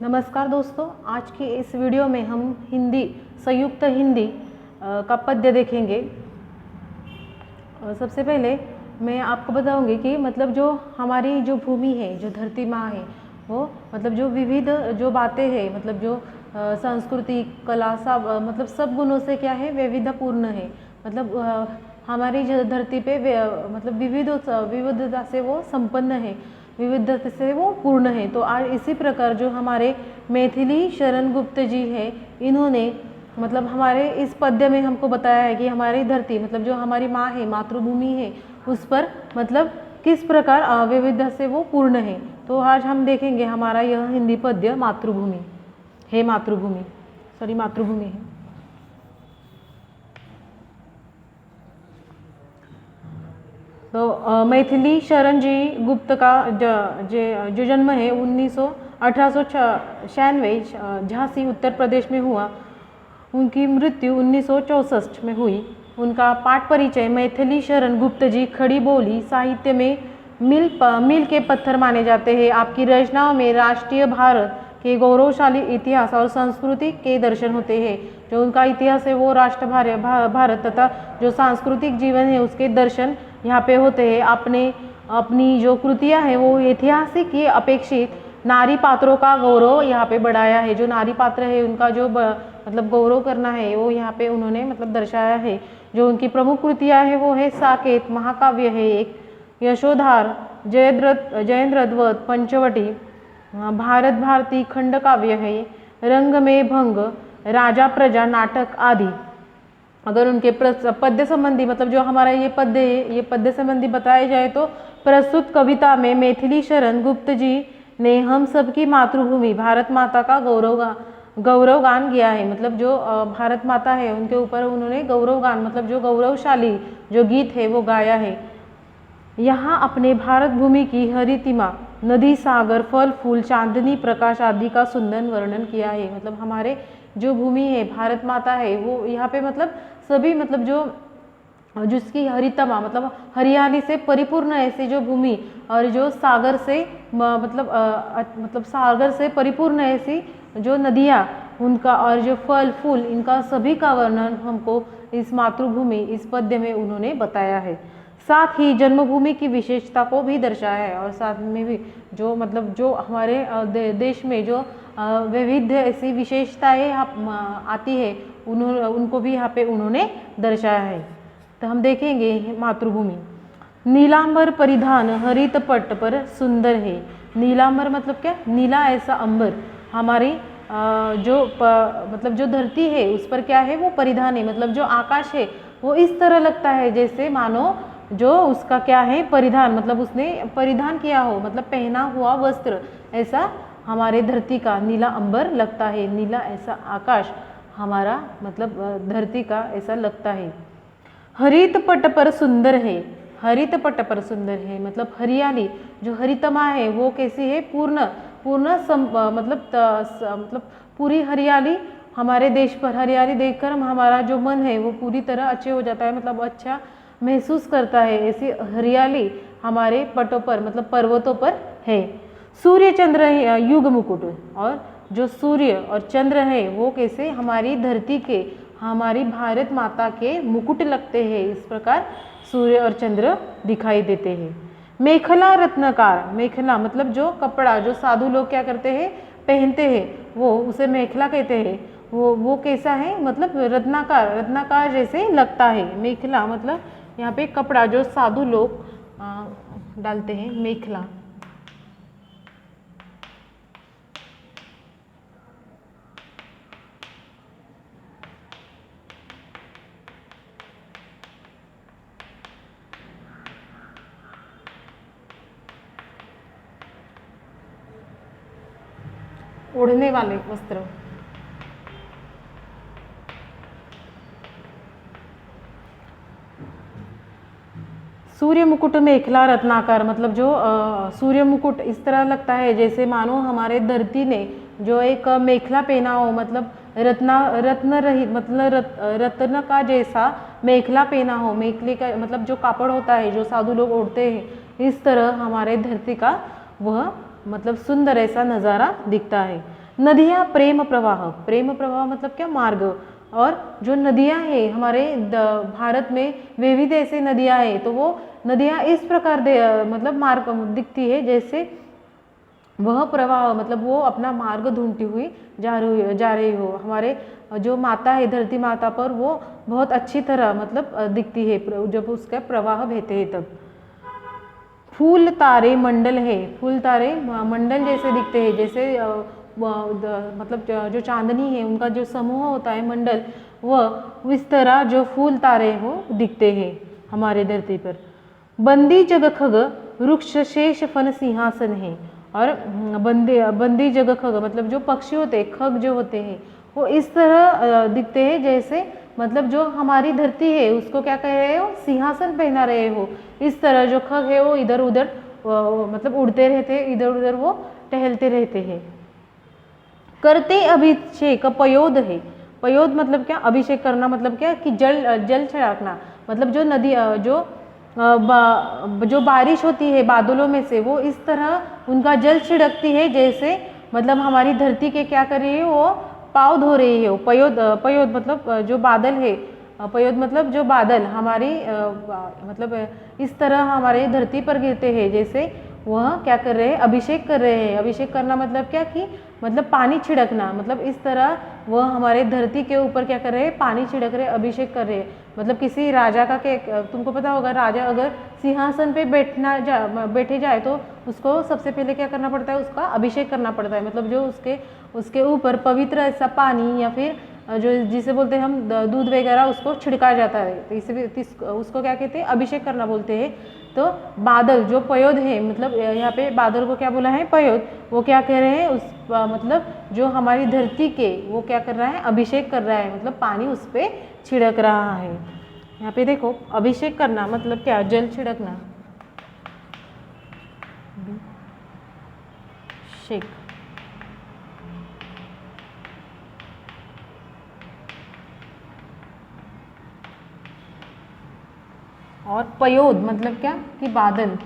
नमस्कार दोस्तों, आज की इस वीडियो में हम हिंदी संयुक्त हिंदी का पद्य देखेंगे। सबसे पहले मैं आपको बताऊंगी कि मतलब जो हमारी जो भूमि है, जो धरती माँ है, वो मतलब जो विविध जो बातें हैं, मतलब जो संस्कृति कला सब मतलब सब गुणों से क्या है, विविधपूर्ण है। मतलब हमारी जो धरती पे मतलब विविधता से वो संपन्न है, विविधता से वो पूर्ण है। तो आज इसी प्रकार जो हमारे मैथिली शरण गुप्त जी है, इन्होंने मतलब हमारे इस पद्य में हमको बताया है कि हमारी धरती मतलब जो हमारी माँ है, मातृभूमि है, उस पर मतलब किस प्रकार विविधता से वो पूर्ण है। तो आज हम देखेंगे हमारा यह हिंदी पद्य मातृभूमि है, मातृभूमि है। तो मैथिली शरण जी गुप्त का जो जन्म है 1896 झांसी उत्तर प्रदेश में हुआ। उनकी मृत्यु 1964 में हुई। उनका पाठ परिचय मैथिली शरण गुप्त जी खड़ी बोली साहित्य में मील के पत्थर माने जाते हैं। आपकी रचनाओं में राष्ट्रीय भारत के गौरवशाली इतिहास और संस्कृति के दर्शन होते हैं। जो उनका इतिहास है वो राष्ट्र भारत तथा जो सांस्कृतिक जीवन है उसके दर्शन यहाँ पे होते हैं। अपनी जो कृतियाँ हैं वो ऐतिहासिक की अपेक्षित नारी पात्रों का गौरव यहाँ पे बढ़ाया है। जो नारी पात्र है उनका जो मतलब गौरव करना है वो यहाँ पे उन्होंने मतलब दर्शाया है। जो उनकी प्रमुख कृतियाँ है वो है साकेत महाकाव्य है एक, यशोधार, जयद्रथ वध, पंचवटी, भारत भारती खंड काव्य है, रंग में भंग, राजा प्रजा नाटक आदि। अगर उनके पद्य संबंधी मतलब जो हमारा ये पद्य है, ये पद्य संबंधी बताया जाए तो प्रस्तुत कविता में मैथिली शरण गुप्त जी ने हम सबकी मातृभूमि भारत माता का गौरवगान किया है। मतलब जो भारत माता है उनके ऊपर उन्होंने गौरवगान मतलब जो गौरवशाली जो गीत है वो गाया है। यहाँ अपने भारत भूमि की हरितिमा नदी सागर फल फूल चांदनी प्रकाश आदि का सुंदर वर्णन किया है। मतलब हमारे जो भूमि है भारत माता है वो यहाँ पे मतलब सभी मतलब जो जिसकी हरितमा मतलब हरियाली से परिपूर्ण ऐसी जो भूमि और जो सागर से मतलब सागर से परिपूर्ण ऐसी जो नदियाँ उनका और जो फल फूल इनका सभी का वर्णन हमको इस मातृभूमि इस पद्य में उन्होंने बताया है। साथ ही जन्मभूमि की विशेषता को भी दर्शाया है और साथ में भी जो मतलब जो हमारे देश में जो विविध ऐसी विशेषताएं आती है उनको भी यहाँ पे उन्होंने दर्शाया है। तो हम देखेंगे मातृभूमि। नीलांबर परिधान हरित पट पर सुंदर है। नीलांबर मतलब क्या, नीला ऐसा अंबर हमारी मतलब जो धरती है उस पर क्या है वो परिधान है। मतलब जो आकाश है वो इस तरह लगता है जैसे मानो जो उसका क्या है परिधान मतलब उसने परिधान किया हो, मतलब पहना हुआ वस्त्र ऐसा हमारे धरती का नीला अंबर लगता है। नीला ऐसा आकाश हमारा मतलब धरती का ऐसा लगता है। हरित पट पर सुंदर है, हरित पट पर सुंदर है मतलब हरियाली जो हरितमा है वो कैसी है, मतलब पूरी हरियाली हमारे देश पर। हरियाली देखकर हमारा जो मन है वो पूरी तरह अच्छे हो जाता है, मतलब अच्छा महसूस करता है। ऐसी हरियाली हमारे पटों पर मतलब पर्वतों पर है। सूर्य चंद्र युग मुकुट, और जो सूर्य और चंद्र है वो कैसे हमारी धरती के हमारी भारत माता के मुकुट लगते हैं। इस प्रकार सूर्य और चंद्र दिखाई देते हैं। मेखला रत्नकार, मेखला मतलब जो कपड़ा जो साधु लोग क्या करते हैं पहनते हैं वो उसे मेखला कहते हैं। वो कैसा है मतलब रत्नाकार जैसे लगता है। मेखला मतलब यहाँ पे कपड़ा जो साधु लोग डालते हैं, मेखला। ओढ़ने वाले वस्त्र। सूर्य मुकुट मेखला रत्नाकर मतलब जो सूर्य मुकुट इस तरह लगता है जैसे मानो हमारे धरती ने जो एक मेखला पहना हो, मतलब रत्न रहित मतलब रत्न का जैसा मेखला पहना हो। मेखले का मतलब जो कापड़ होता है जो साधु लोग ओढ़ते हैं, इस तरह हमारे धरती का वह मतलब सुंदर ऐसा नज़ारा दिखता है। नदियाँ प्रेम प्रवाह, प्रेम प्रवाह मतलब क्या, मार्ग। और जो नदियाँ हैं हमारे भारत में विविध ऐसे नदियाँ हैं, तो वो नदियाँ इस प्रकार मतलब मार्ग दिखती है जैसे वह प्रवाह मतलब वो अपना मार्ग ढूंढती हुई जा रही हो। हमारे जो माता है धरती माता पर वो बहुत अच्छी तरह मतलब दिखती है जब उसका प्रवाह बहते हैं तब। फूल तारे मंडल है, फूल तारे मंडल जैसे दिखते हैं, जैसे मतलब जो चांदनी है उनका जो समूह होता है मंडल, वह इस तरह जो फूल तारे हो दिखते हैं हमारे धरती पर। बंदी जग खग वृक्ष शेष फन सिंहासन है। और बंदी जग खग मतलब जो पक्षी होते हैं, खग जो होते हैं, वो इस तरह दिखते हैं जैसे मतलब जो हमारी धरती है उसको क्या कह रहे हो, सिंहासन पहना रहे हो। इस तरह जो खग है वो इधर उधर मतलब उड़ते रहते हैं, इधर उधर वो टहलते रहते हैं। करते अभिषेक पयोद है, पयोद मतलब क्या, अभिषेक करना मतलब क्या कि जल छिड़कना, मतलब जो नदी जो बारिश होती है बादलों में से वो इस तरह उनका जल छिड़कती है जैसे मतलब हमारी धरती के क्या कर रही है, वो पाँव धो रही है। पयोद पयोद मतलब जो बादल है, पयोद मतलब जो बादल हमारी मतलब इस तरह हमारे धरती पर गिरते हैं जैसे वह क्या कर रहे हैं, अभिषेक कर रहे हैं। अभिषेक करना मतलब क्या कि मतलब पानी छिड़कना, मतलब इस तरह वह हमारे धरती के ऊपर क्या कर रहे हैं, पानी छिड़क रहे, अभिषेक कर रहे हैं। मतलब किसी राजा का तुमको पता होगा, राजा अगर सिंहासन पे बैठे जाए तो उसको सबसे पहले क्या करना पड़ता है, उसका अभिषेक करना पड़ता है। मतलब जो उसके ऊपर पवित्र ऐसा पानी या फिर जो जिसे बोलते हैं हम दूध वगैरह उसको छिड़का जाता है, तो इसे उसको क्या कहते हैं, अभिषेक करना बोलते हैं। तो बादल जो पयोद है, मतलब यहाँ पे बादल को क्या बोला है, पयोद, वो क्या कह रहे हैं, उस मतलब जो हमारी धरती के वो क्या कर रहा है, अभिषेक कर रहा है, मतलब पानी उस पर छिड़क रहा है। यहाँ पे देखो अभिषेक करना मतलब क्या, जल छिड़कना, अभिषेक। और पयोद मतलब क्या कि बादल।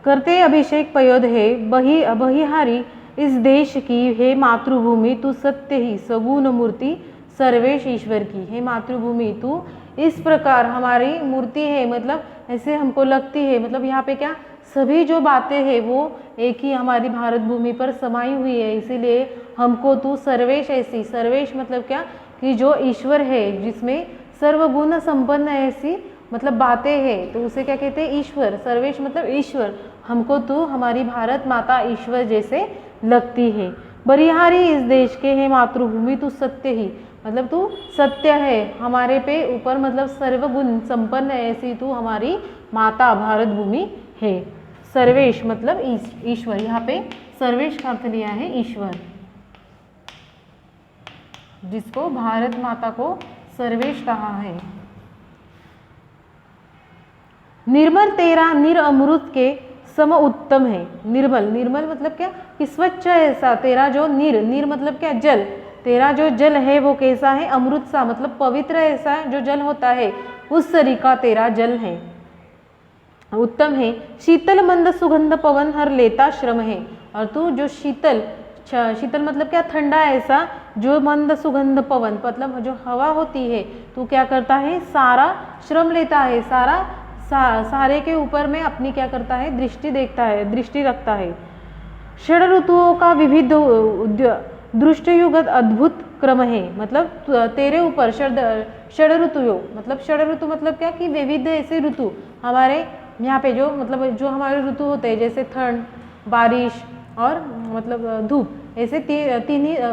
करते अभिषेक पयोद है बहिहारी इस देश की, हे मातृभूमि तू सत्य ही सगुण मूर्ति सर्वेश ईश्वर की। हे मातृभूमि तू इस प्रकार हमारी मूर्ति है, मतलब ऐसे हमको लगती है, मतलब यहाँ पे क्या सभी जो बातें हैं वो एक ही हमारी भारत भूमि पर समाई हुई है, इसीलिए हमको तू सर्वेश ऐसी, सर्वेश मतलब क्या कि जो ईश्वर है जिसमें सर्वगुण संपन्न ऐसी मतलब बातें हैं, तो उसे क्या कहते हैं, ईश्वर। सर्वेश मतलब ईश्वर, हमको तू हमारी भारत माता ईश्वर जैसे लगती है। बरिहारी इस देश के है मातृभूमि तू सत्य ही, मतलब तू सत्य है हमारे पे ऊपर, मतलब सर्वगुण संपन्न ऐसी तू हमारी माता भारत भूमि है। सर्वेश मतलब ईश्वर, यहाँ पे सर्वेश का अर्थ लिया है ईश्वर, जिसको भारत माता को सर्वेश कहा है। निर्मल तेरा निर अमृत के सम उत्तम है। निर्मल, निर्मल मतलब क्या कि स्वच्छ ऐसा, तेरा जो निर मतलब क्या, जल, तेरा जो जल है वो कैसा है, अमृत सा मतलब पवित्र ऐसा जो जल होता है उस तरीका तेरा जल है, उत्तम है। शीतल मंद सुगंध पवन हर लेता श्रम है, और तू जो शीतल, शीतल मतलब क्या, ठंडा ऐसा, जो मंद सुगंध पवन मतलब जो हवा होती है, तू क्या करता है, सारा श्रम लेता है, सारे के ऊपर में अपनी क्या करता है, दृष्टि देखता है, दृष्टि रखता है। षड ऋतुओं का विविध दृष्टियुगत अद्भुत क्रम है, मतलब तेरे ऊपर षड ऋतु, मतलब षड ऋतु मतलब क्या कि विविध ऐसे ऋतु हमारे यहाँ पे जो मतलब जो हमारे ऋतु होते हैं, जैसे ठंड, बारिश और मतलब धूप, ऐसे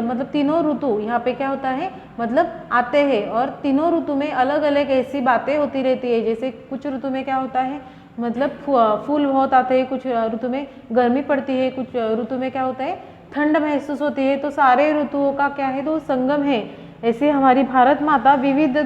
मतलब तीनों ऋतु यहाँ पे क्या होता है, मतलब आते हैं, और तीनों ऋतु में अलग अलग ऐसी बातें होती रहती है। जैसे कुछ ऋतु में क्या होता है, मतलब फूल बहुत आते हैं, कुछ ऋतु में गर्मी पड़ती है, कुछ ऋतु में क्या होता है, ठंड महसूस होती है। तो सारे ऋतुओं का क्या है, तो संगम है। ऐसे हमारी भारत माता विविध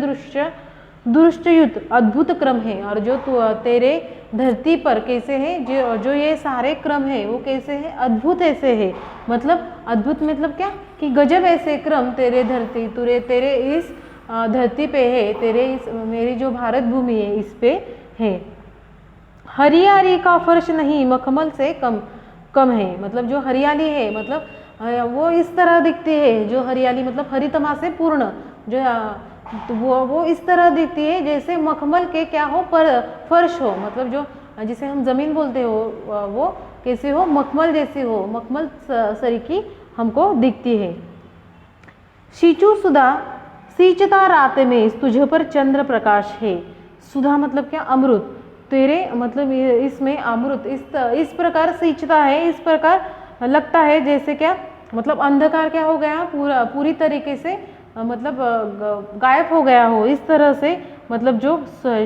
दृष्टयुक्त अद्भुत क्रम है, और जो तेरे धरती पर कैसे है, जो ये सारे क्रम है वो कैसे है, अद्भुत ऐसे है, मतलब अद्भुत मतलब क्या कि गजब ऐसे क्रम तेरे धरती तेरे इस धरती पे है, तेरे इस मेरी जो भारत भूमि है इस पे है। हरियाली का फर्श नहीं मखमल से कम कम है, मतलब जो हरियाली है मतलब वो इस तरह दिखती है, जो हरियाली मतलब हरितमा से पूर्ण जो तो वो इस तरह दिखती है जैसे मखमल के क्या हो पर फर्श हो, मतलब जो जिसे हम जमीन बोलते हो वो कैसे हो, मखमल जैसी हो, मखमल सरीकी हमको दिखती है। शीचु सुधा सींचता रात में तुझ पर चंद्र प्रकाश है। सुधा मतलब क्या, अमृत, तेरे मतलब इसमें अमृत इस प्रकार सींचता है, इस प्रकार लगता है जैसे क्या मतलब अंधकार क्या हो गया पूरी तरीके से मतलब गायब हो गया हो, इस तरह से मतलब जो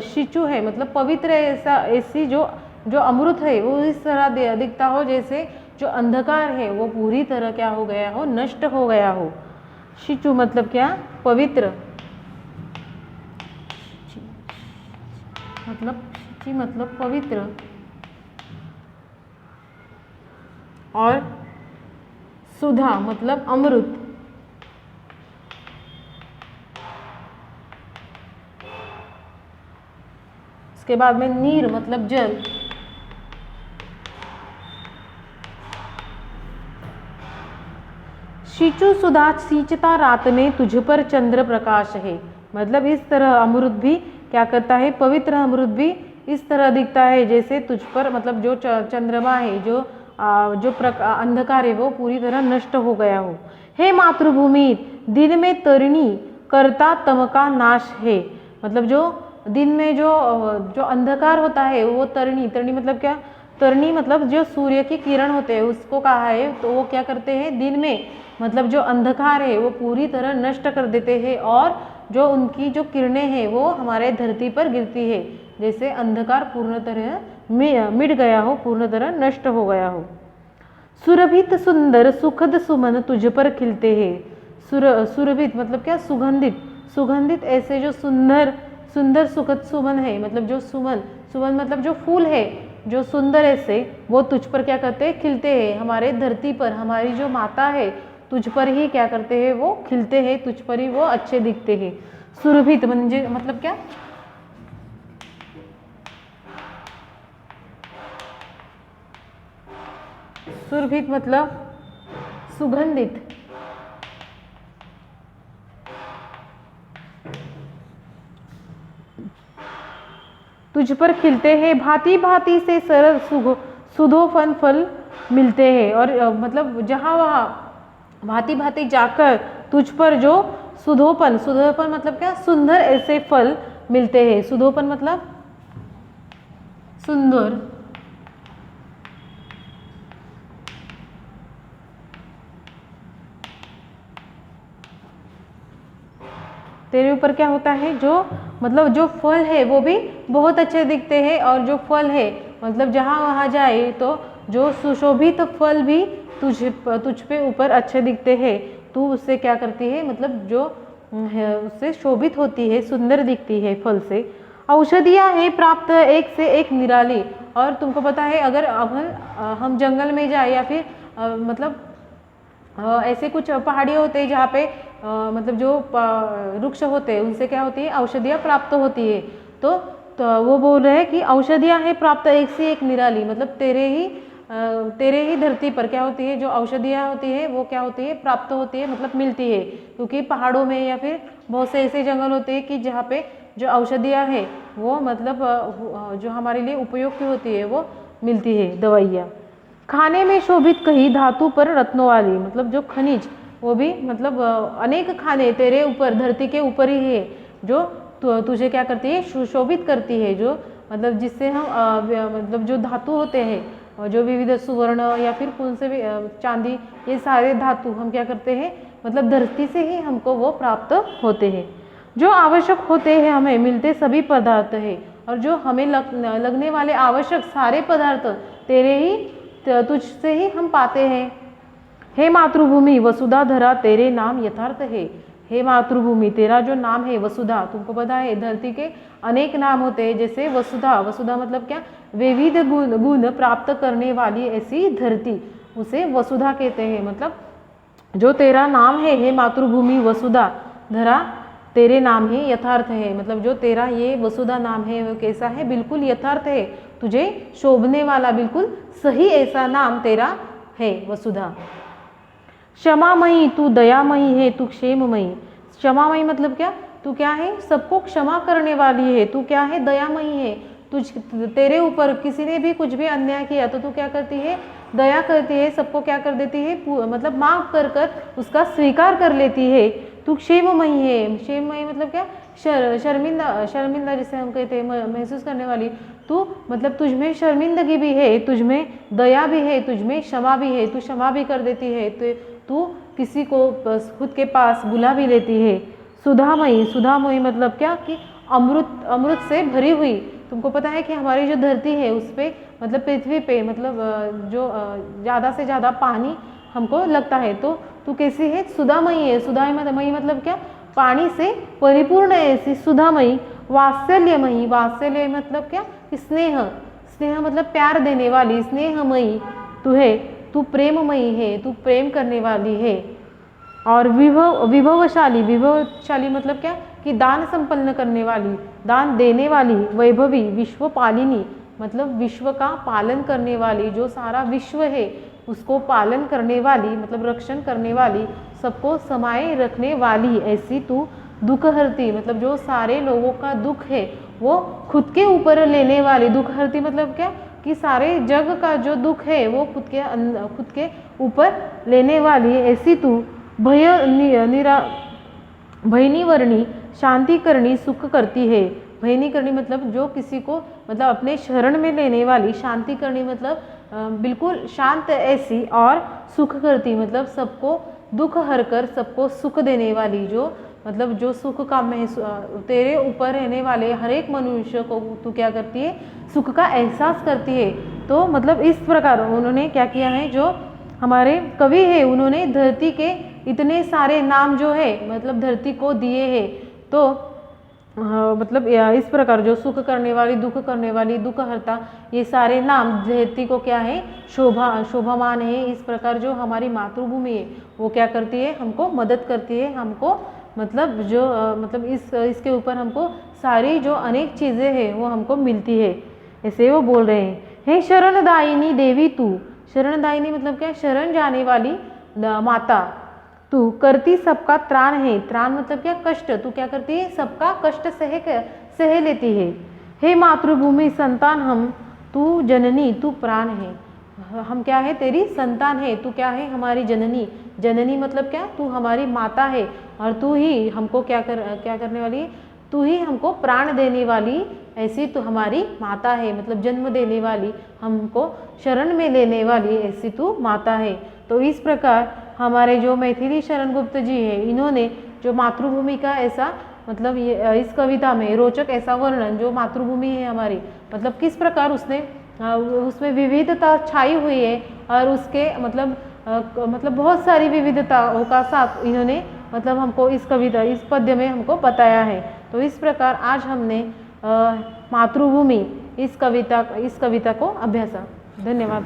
शिशु है मतलब पवित्र ऐसी जो अमृत है वो इस तरह दिखता हो जैसे जो अंधकार है वो पूरी तरह क्या हो गया हो, नष्ट हो गया हो। शिशु मतलब क्या, पवित्र, मतलब पवित्र, और सुधा मतलब अमृत। इसके बाद में नीर मतलब जल। शिचु सुधा सींचता रात में तुझ पर चंद्र प्रकाश है, मतलब इस तरह अमृत भी क्या करता है, पवित्र अमृत भी इस तरह दिखता है जैसे तुझ पर मतलब जो चंद्रमा है, जो अंधकार है वो पूरी तरह नष्ट हो गया हो। हे मातृभूमि दिन में तरिणी करता तम का नाश है, मतलब जो दिन में जो अंधकार होता है वो तरिणी मतलब क्या, तरिणी मतलब जो सूर्य की किरण होते हैं उसको कहा है, तो वो क्या करते हैं दिन में मतलब जो अंधकार है वो पूरी तरह नष्ट कर देते हैं, और जो उनकी जो किरणें हैं वो हमारे धरती पर गिरती है जैसे अंधकार पूर्ण तरह मिट गया हो, पूर्ण तरह नष्ट हो गया हो। सुरभित सुंदर सुखद सुमन तुझ पर खिलते हैं। सुरभित मतलब क्या, सुगंधित, सुगंधित ऐसे जो सुंदर सुंदर सुखद सुमन है, मतलब जो सुमन मतलब जो फूल है जो सुंदर ऐसे वो तुझ पर क्या करते हैं, खिलते हैं, हमारे धरती पर हमारी जो माता है तुझ पर ही क्या करते हैं, वो खिलते हैं, तुझ पर ही वो अच्छे दिखते हैं। सुरभित मतलब क्या, सुरभित मतलब सुगंधित, तुझ पर खिलते हैं, भांति भांति से सरल सुधोफन फल मिलते हैं, और मतलब जहाँ वहाँ भांति भांति जाकर तुझ पर जो सुधोपन मतलब क्या, सुंदर ऐसे फल मिलते हैं। सुधोपन मतलब सुंदर, तेरे ऊपर क्या होता है, जो मतलब जो फल है वो भी बहुत अच्छे दिखते हैं, और जो फल है मतलब जहाँ वहाँ जाए तो जो सुशोभित फल भी तुझ पे ऊपर अच्छे दिखते हैं, तू उससे क्या करती है मतलब जो उससे शोभित होती है, सुंदर दिखती है फल से। औषधियाँ हैं प्राप्त एक से एक निराली, और तुमको पता है अगर हम जंगल में जाए या फिर मतलब ऐसे कुछ पहाड़ियाँ होते हैं जहाँ पे मतलब जो वृक्ष होते हैं उनसे क्या होती है, औषधियाँ प्राप्त होती है, तो वो बोल रहे हैं कि औषधियाँ हैं प्राप्त एक से एक निराली, मतलब तेरे ही धरती पर क्या होती है, जो औषधियाँ होती है वो क्या होती है, प्राप्त होती है, मतलब मिलती है, क्योंकि पहाड़ों में या फिर बहुत से ऐसे जंगल होते हैं कि जहाँ पे जो औषधियाँ है वो मतलब जो हमारे लिए उपयोग की होती है वो मिलती है, दवाइयाँ। खाने में शोभित कही धातु पर रत्नों वाली, मतलब जो खनिज वो भी मतलब अनेक खाने तेरे ऊपर धरती के ऊपर ही है, जो तुझे क्या करती है, सुशोभित करती है, जो मतलब जिससे हम मतलब जो धातु होते हैं, जो विविध सुवर्ण या फिर कौन से भी चांदी, ये सारे धातु हम क्या करते हैं मतलब धरती से ही हमको वो प्राप्त होते हैं। जो आवश्यक होते हैं हमें मिलते सभी पदार्थ है, और जो हमें लगने वाले आवश्यक सारे पदार्थ तेरे ही तुझसे ही हम पाते हैं। हे मातृभूमि वसुधा धरा तेरे नाम यथार्थ है। हे मातृभूमि तेरा जो नाम है वसुधा, तुमको पता है धरती के अनेक नाम होते हैं, जैसे वसुधा, वसुधा मतलब क्या, विविध गुण प्राप्त करने वाली ऐसी धरती, उसे वसुधा कहते हैं। मतलब जो तेरा नाम है हे मातृभूमि वसुधा धरा तेरे नाम है यथार्थ है, मतलब जो तेरा ये वसुधा नाम है वो कैसा है, बिल्कुल यथार्थ है, तुझे शोभने वाला बिल्कुल सही ऐसा नाम तेरा है वसुधा। क्षमामयी तू दयामयी है, तू क्षेममयी। क्षमामयी मतलब क्या, तू क्या है, सबको क्षमा करने वाली है, तू क्या है, दयामयी है, तुझ तेरे ऊपर किसी ने भी कुछ भी अन्याय किया तो तू क्या करती है, दया करती है, सबको क्या कर देती है, मतलब माफ कर कर उसका स्वीकार कर लेती है। तू क्षेममयी है, क्षेममयी मतलब क्या, शर्मिंदा जिसे हम कहते हैं महसूस करने वाली, तू मतलब तुझमें शर्मिंदगी भी है, तुझमें दया भी है, तुझमें क्षमा भी है, तू क्षमा भी कर देती है, तो तू किसी को खुद के पास बुला भी लेती है। सुधामयी, सुधामयी मतलब क्या कि अमृत से भरी हुई। तुमको पता है कि हमारी जो धरती है उस पर मतलब पृथ्वी पे मतलब जो ज़्यादा से ज़्यादा पानी हमको लगता है, तो तू कैसी है, सुधामयी है। सुधामयी मतलब क्या, पानी से परिपूर्ण है ऐसी सुधामयी। वात्सल्यमयी, वात्सल्य मतलब क्या, स्नेह, स्नेह मतलब प्यार देने वाली, स्नेहमयी तू है, तू प्रेममयी है, तू प्रेम करने वाली है। और विभवशाली, विभवशाली मतलब क्या कि दान संपन्न करने वाली, दान देने वाली। वैभवी, विश्वपालिनी मतलब विश्व का पालन करने वाली, जो सारा विश्व है उसको पालन करने वाली मतलब रक्षण करने वाली, सबको समाये रखने वाली ऐसी तू। दुखहर्ती मतलब जो सारे लोगों का दुख है वो खुद के ऊपर लेने वाली। दुखहर्ती मतलब क्या कि सारे जग का जो दुख है वो खुद के ऊपर लेने वाली ऐसी तू। भयनी वर्णी, शांति करनी, सुख करती है। भयनी करनी मतलब जो किसी को मतलब अपने शरण में लेने वाली, शांति करनी मतलब बिल्कुल शांत ऐसी, और सुख करती मतलब सबको दुख हर कर सबको सुख देने वाली, जो मतलब जो सुख का तेरे ऊपर रहने वाले हर एक मनुष्य को तू क्या करती है, सुख का एहसास करती है। तो मतलब इस प्रकार उन्होंने क्या किया है, जो हमारे कवि है उन्होंने धरती के इतने सारे नाम जो है मतलब धरती को दिए हैं। तो मतलब इस प्रकार जो सुख करने वाली, दुख करने वाली, दुखहर्ता, ये सारे नाम धरती को क्या है, शोभामान है। इस प्रकार जो हमारी मातृभूमि है वो क्या करती है, हमको मदद करती है, हमको मतलब जो मतलब इसके ऊपर हमको सारी जो अनेक चीज़ें हैं वो हमको मिलती है, ऐसे वो बोल रहे हैं। हे शरणदायिनी देवी तू, शरणदायिनी मतलब क्या, शरण जाने वाली माता, तू करती सबका त्राण है। त्राण मतलब क्या, कष्ट, तू क्या करती है, सबका कष्ट सह लेती है। हे मातृभूमि संतान हम, तू जननी, तू प्राण है। हम क्या है, तेरी संतान है, तू क्या है, हमारी जननी। जननी मतलब क्या, तू हमारी माता है, और तू ही हमको क्या करने वाली है, तू ही हमको प्राण देने वाली ऐसी तू हमारी माता है, मतलब जन्म देने वाली, हमको शरण में लेने वाली ऐसी तू माता है। तो इस प्रकार हमारे जो मैथिली शरण गुप्त जी है, इन्होंने जो मातृभूमि का ऐसा मतलब ये इस कविता में रोचक ऐसा वर्णन, जो मातृभूमि है हमारी मतलब किस प्रकार उसमें विविधता छाई हुई है, और उसके मतलब बहुत सारी विविधताओं का साथ इन्होंने मतलब हमको इस कविता, इस पद्य में हमको बताया है। तो इस प्रकार आज हमने मातृभूमि इस कविता को अभ्यासा। धन्यवाद।